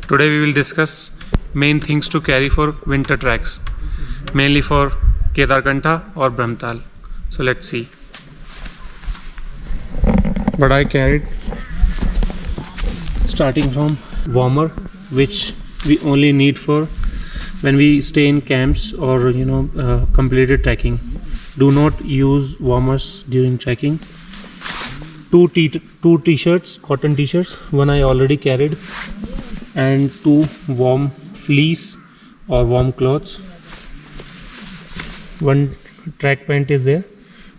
Today we will discuss main things to carry for winter tracks, mainly for Kedarkantha or Brahmatal. So let's see. What I carried, starting from warmer, which we only need for when we stay in camps or completed trekking. Do not use warmers during trekking. Two t-shirts, cotton t-shirts, one I already carried, and 2 warm fleece or warm cloths. One track pant is there,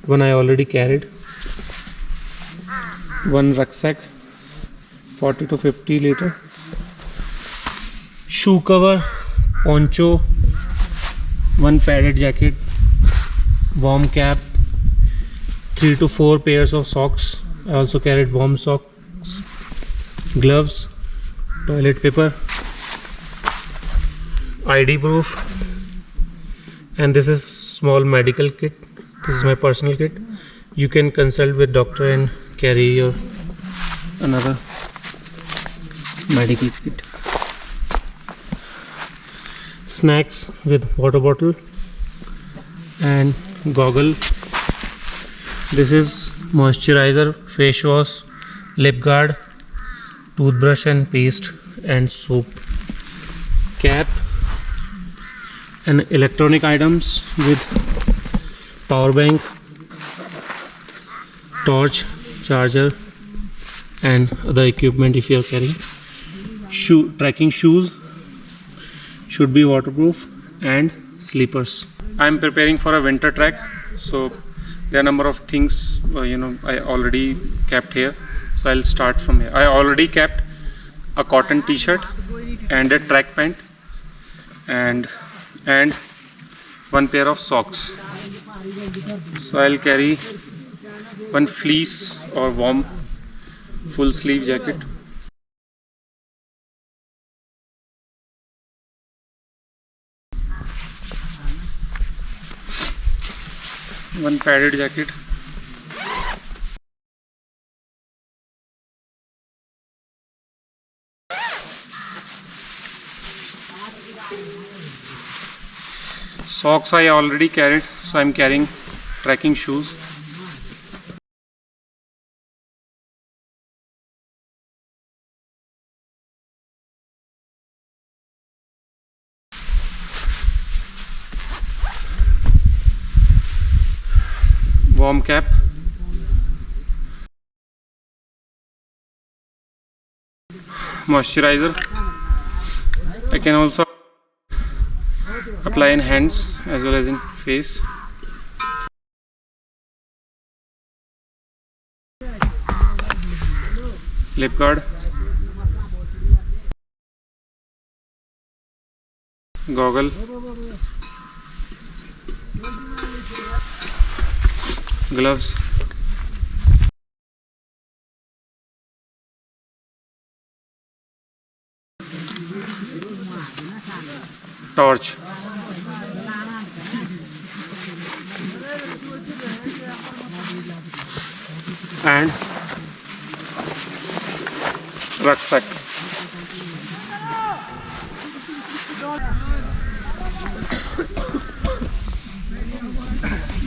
one I already carried. One rucksack, 40 to 50 liter. Shoe cover, poncho, one padded jacket, warm cap, 3 to 4 pairs of socks. I also carried warm socks, gloves, toilet paper, ID proof, and this is small medical kit. This is my personal kit. You can consult with doctor and carry your another medical kit. Snacks with water bottle and goggle. This is moisturizer, face wash, lip guard, toothbrush and paste, and soap. Cap and electronic items with power bank, torch, charger, and other equipment if you are carrying. Trekking shoes should be waterproof, and slippers. I am preparing for a winter trek, so there are a number of things I already kept here. So I'll start from here. I already kept a cotton t-shirt and a track pant and one pair of socks. So I'll carry one fleece or warm full sleeve jacket, one padded jacket, socks I already carried, so I'm carrying trekking shoes. Warm cap, moisturizer. I can also apply in hands as well as in face. Lip guard, goggle, gloves, torch, and rucksack.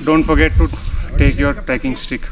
Don't forget to take your trekking stick.